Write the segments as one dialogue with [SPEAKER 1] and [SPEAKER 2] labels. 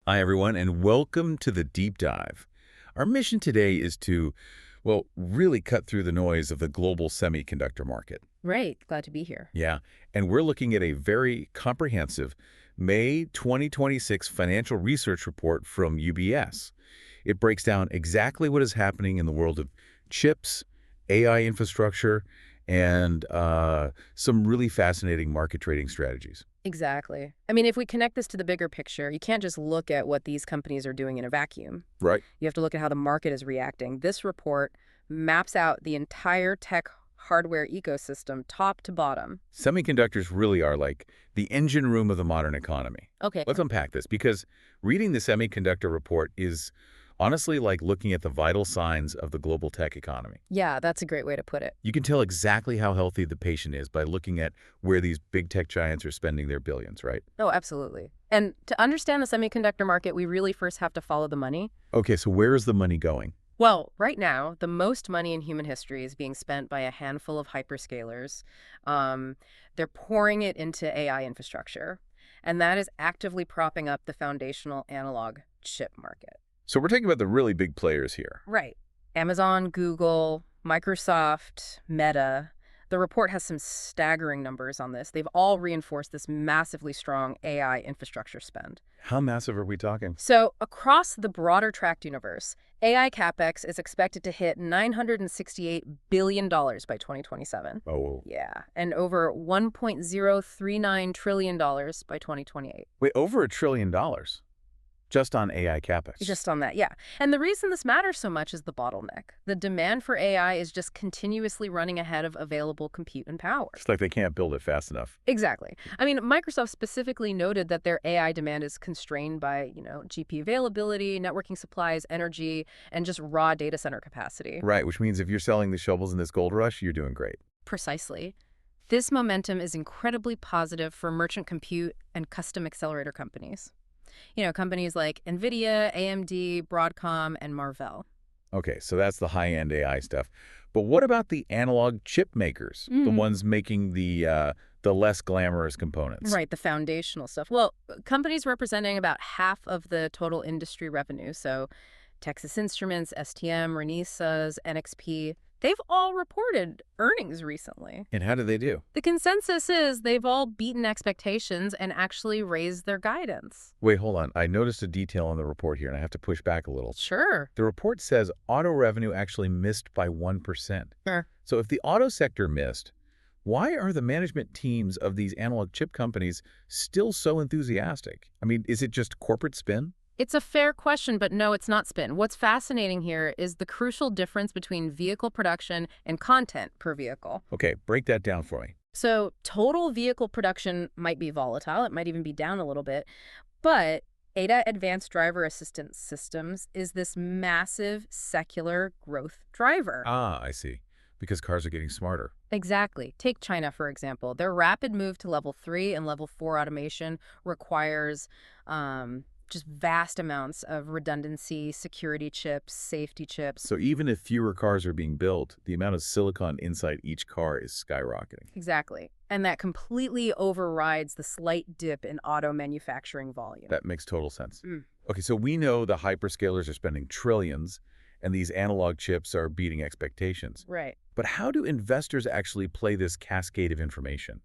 [SPEAKER 1] Hi, everyone, and welcome to the Deep Dive. Our mission today is to, well, really cut through the noise of the global semiconductor market.
[SPEAKER 2] Right. Glad to be here.
[SPEAKER 1] Yeah, and we're looking at a very comprehensive May 2026 financial research report from UBS. It breaks down exactly what is happening in the world of chips, AI infrastructure, and some really fascinating market trading strategies.
[SPEAKER 2] Exactly. I mean, if we connect this to the bigger picture, you can't just look at what these companies are doing in a vacuum.
[SPEAKER 1] Right.
[SPEAKER 2] You have to look at how the market is reacting. This report maps out the entire tech hardware ecosystem, top to bottom.
[SPEAKER 1] Semiconductors really are like the engine room of the modern economy.
[SPEAKER 2] Okay.
[SPEAKER 1] Let's unpack this because reading the semiconductor report is honestly like looking at the vital signs of the global tech economy.
[SPEAKER 2] Yeah, that's a great way to put it.
[SPEAKER 1] You can tell exactly how healthy the patient is by looking at where these big tech giants are spending their billions, right?
[SPEAKER 2] Oh, absolutely. And to understand the semiconductor market, we really first have to follow the money.
[SPEAKER 1] Okay, so where is the money going?
[SPEAKER 2] Well, right now, the most money in human history is being spent by a handful of hyperscalers. Um, they're pouring it into AI infrastructure, and that is actively propping up the foundational analog chip market.
[SPEAKER 1] So we're talking about the really big players here.
[SPEAKER 2] Right. Amazon, Google, Microsoft, Meta. The report has some staggering numbers on this. They've all reinforced this massively strong AI infrastructure spend.
[SPEAKER 1] How massive are we talking?
[SPEAKER 2] So, across the broader tracked universe, AI capex is expected to hit $968 billion by 2027.
[SPEAKER 1] Oh,
[SPEAKER 2] Yeah, and over $1.039 trillion by 2028.
[SPEAKER 1] wait, over $1 trillion just on AI capex.
[SPEAKER 2] Just on that, yeah. And the reason this matters so much is the bottleneck. The demand for AI is just continuously running ahead of available compute and power.
[SPEAKER 1] It's like they can't build it fast enough.
[SPEAKER 2] Exactly. I mean, Microsoft specifically noted that their AI demand is constrained by, GPU availability, networking supplies, energy, and just raw data center capacity.
[SPEAKER 1] Right, which means if you're selling the shovels in this gold rush, you're doing great.
[SPEAKER 2] Precisely. This momentum is incredibly positive for merchant compute and custom accelerator companies. Companies like NVIDIA, AMD, Broadcom, and Marvell.
[SPEAKER 1] Okay, so that's the high-end AI stuff. But what about the analog chip makers, the
[SPEAKER 2] Mhm.
[SPEAKER 1] ones making the less glamorous components?
[SPEAKER 2] Right, the foundational stuff. Well, companies representing about half of the total industry revenue, so Texas Instruments, STM, Renesas, NXP, they've all reported earnings recently.
[SPEAKER 1] And how do they do?
[SPEAKER 2] The consensus is they've all beaten expectations and actually raised their guidance.
[SPEAKER 1] Wait, hold on. I noticed a detail on the report here, and I have to push back a little.
[SPEAKER 2] Sure.
[SPEAKER 1] The report says auto revenue actually missed by 1%.
[SPEAKER 2] Sure.
[SPEAKER 1] So if the auto sector missed, why are the management teams of these analog chip companies still so enthusiastic? I mean, is it just corporate spin?
[SPEAKER 2] It's a fair question, but no, it's not spin. What's fascinating here is the crucial difference between vehicle production and content per vehicle.
[SPEAKER 1] Okay, break that down for me.
[SPEAKER 2] So total vehicle production might be volatile. It might even be down a little bit. But ADA Advanced Driver Assistance Systems is this massive secular growth driver.
[SPEAKER 1] Ah, I see. Because cars are getting smarter.
[SPEAKER 2] Exactly. Take China, for example. Their rapid move to level 3 and level 4 automation requires just vast amounts of redundancy, security chips, safety chips.
[SPEAKER 1] So even if fewer cars are being built, the amount of silicon inside each car is skyrocketing.
[SPEAKER 2] Exactly. And that completely overrides the slight dip in auto manufacturing volume.
[SPEAKER 1] That makes total sense.
[SPEAKER 2] Mm.
[SPEAKER 1] Okay, so we know the hyperscalers are spending trillions, and these analog chips are beating expectations.
[SPEAKER 2] Right.
[SPEAKER 1] But how do investors actually play this cascade of information?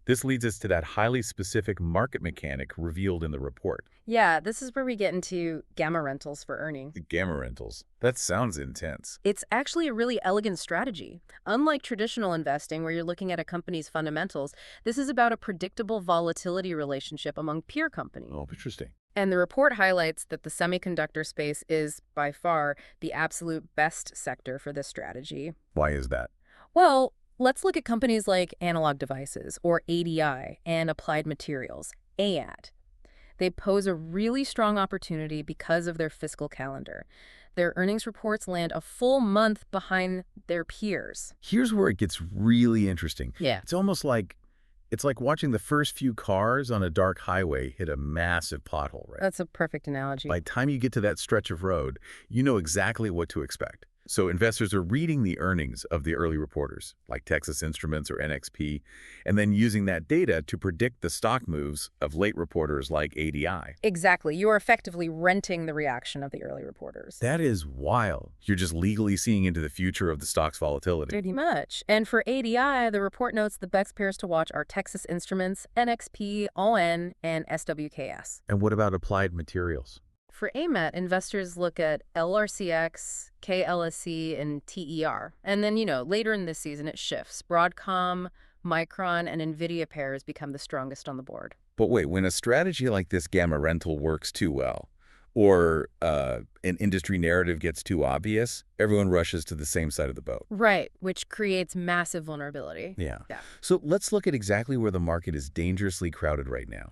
[SPEAKER 1] This leads us to that highly specific market mechanic revealed in the report.
[SPEAKER 2] Yeah, this is where we get into gamma rentals for earning.
[SPEAKER 1] The gamma rentals. That sounds intense.
[SPEAKER 2] It's actually a really elegant strategy. Unlike traditional investing, where you're looking at a company's fundamentals, this is about a predictable volatility relationship among peer companies.
[SPEAKER 1] Oh, interesting.
[SPEAKER 2] And the report highlights that the semiconductor space is, by far, the absolute best sector for this strategy.
[SPEAKER 1] Why is that?
[SPEAKER 2] Well, let's look at companies like Analog Devices, or ADI, and Applied Materials, AAT. They pose a really strong opportunity because of their fiscal calendar. Their earnings reports land a full month behind their peers.
[SPEAKER 1] Here's where it gets really interesting.
[SPEAKER 2] Yeah.
[SPEAKER 1] It's like watching the first few cars on a dark highway hit a massive pothole, right?
[SPEAKER 2] That's a perfect analogy.
[SPEAKER 1] By the time you get to that stretch of road, you know exactly what to expect. So investors are reading the earnings of the early reporters, like Texas Instruments or NXP, and then using that data to predict the stock moves of late reporters like ADI.
[SPEAKER 2] Exactly. You are effectively renting the reaction of the early reporters.
[SPEAKER 1] That is wild. You're just legally seeing into the future of the stock's volatility.
[SPEAKER 2] Pretty much. And for ADI, the report notes the best pairs to watch are Texas Instruments, NXP, ON, and SWKS.
[SPEAKER 1] And what about Applied Materials?
[SPEAKER 2] For AMAT, investors look at LRCX, KLSE, and TER. And then, later in this season, it shifts. Broadcom, Micron, and NVIDIA pairs become the strongest on the board.
[SPEAKER 1] But wait, when a strategy like this gamma rental works too well, or an industry narrative gets too obvious, everyone rushes to the same side of the boat.
[SPEAKER 2] Right, which creates massive vulnerability.
[SPEAKER 1] Yeah.
[SPEAKER 2] Yeah.
[SPEAKER 1] So let's look at exactly where the market is dangerously crowded right now.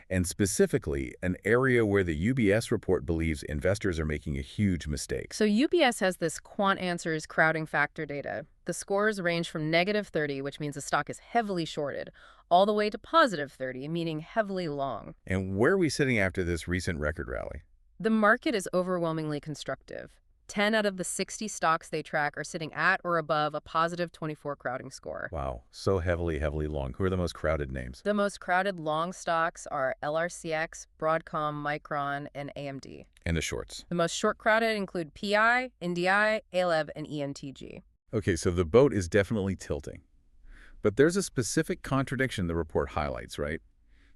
[SPEAKER 1] And specifically, an area where the UBS report believes investors are making a huge mistake.
[SPEAKER 2] So UBS has this quant answers crowding factor data. The scores range from -30, which means the stock is heavily shorted, all the way to +30, meaning heavily long.
[SPEAKER 1] And where are we sitting after this recent record rally?
[SPEAKER 2] The market is overwhelmingly constructive. 10 out of the 60 stocks they track are sitting at or above a +24 crowding score.
[SPEAKER 1] Wow, so heavily long. Who are the most crowded names?
[SPEAKER 2] The most crowded long stocks are LRCX, Broadcom, Micron, and AMD.
[SPEAKER 1] And the shorts.
[SPEAKER 2] The most short crowded include PI, NDI, ALEV, and ENTG.
[SPEAKER 1] Okay, so the boat is definitely tilting. But there's a specific contradiction the report highlights, right?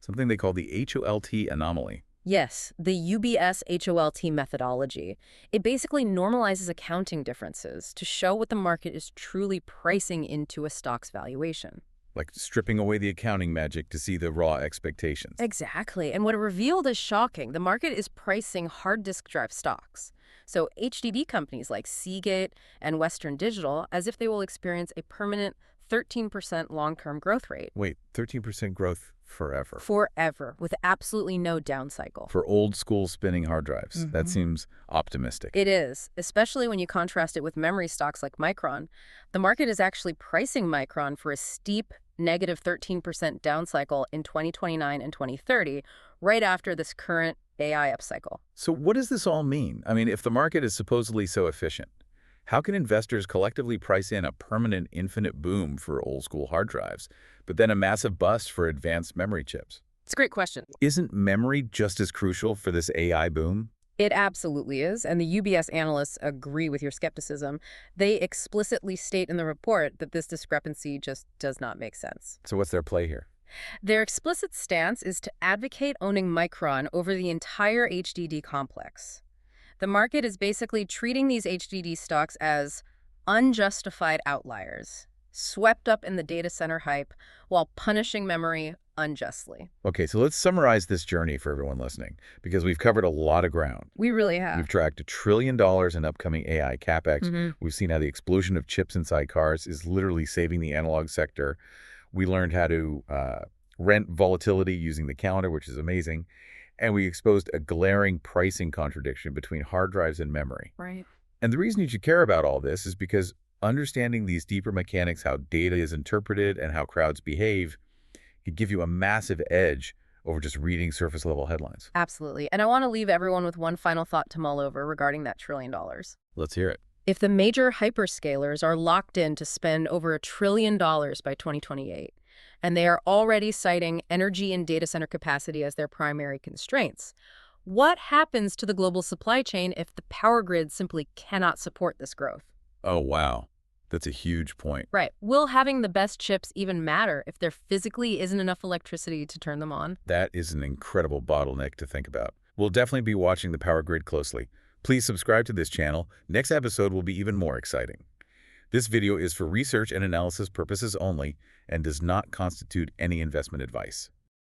[SPEAKER 1] Something they call the HOLT anomaly.
[SPEAKER 2] Yes, the UBS HOLT methodology. It basically normalizes accounting differences to show what the market is truly pricing into a stock's valuation.
[SPEAKER 1] Like stripping away the accounting magic to see the raw expectations.
[SPEAKER 2] Exactly. And what it revealed is shocking. The market is pricing hard disk drive stocks. So HDD companies like Seagate and Western Digital as if they will experience a permanent 13% long-term growth rate.
[SPEAKER 1] Wait, 13% growth forever?
[SPEAKER 2] Forever, with absolutely no down cycle.
[SPEAKER 1] For old school spinning hard drives. That seems optimistic.
[SPEAKER 2] It is, especially when you contrast it with memory stocks like Micron. The market is actually pricing Micron for a steep negative 13% down cycle in 2029 and 2030, right after this current AI upcycle.
[SPEAKER 1] So what does this all mean? I mean, if the market is supposedly so efficient, how can investors collectively price in a permanent infinite boom for old school hard drives, but then a massive bust for advanced memory chips?
[SPEAKER 2] It's a great question.
[SPEAKER 1] Isn't memory just as crucial for this AI boom?
[SPEAKER 2] It absolutely is, and the UBS analysts agree with your skepticism. They explicitly state in the report that this discrepancy just does not make sense.
[SPEAKER 1] So what's their play here?
[SPEAKER 2] Their explicit stance is to advocate owning Micron over the entire HDD complex. The market is basically treating these HDD stocks as unjustified outliers, swept up in the data center hype while punishing memory unjustly.
[SPEAKER 1] Okay, so let's summarize this journey for everyone listening, because we've covered a lot of ground.
[SPEAKER 2] We really have.
[SPEAKER 1] We've tracked $1 trillion in upcoming AI capex. We've seen how the explosion of chips inside cars is literally saving the analog sector. We learned how to rent volatility using the calendar, which is amazing. And we exposed a glaring pricing contradiction between hard drives and memory.
[SPEAKER 2] Right.
[SPEAKER 1] And the reason you should care about all this is because understanding these deeper mechanics, how data is interpreted and how crowds behave, could give you a massive edge over just reading surface-level headlines.
[SPEAKER 2] Absolutely. And I want to leave everyone with one final thought to mull over regarding that $1 trillion.
[SPEAKER 1] Let's hear it.
[SPEAKER 2] If the major hyperscalers are locked in to spend over $1 trillion by 2028, and they are already citing energy and data center capacity as their primary constraints, what happens to the global supply chain if the power grid simply cannot support this growth?
[SPEAKER 1] Oh, wow. That's a huge point.
[SPEAKER 2] Right. Will having the best chips even matter if there physically isn't enough electricity to turn them on?
[SPEAKER 1] That is an incredible bottleneck to think about. We'll definitely be watching the power grid closely. Please subscribe to this channel. Next episode will be even more exciting. This video is for research and analysis purposes only and does not constitute any investment advice.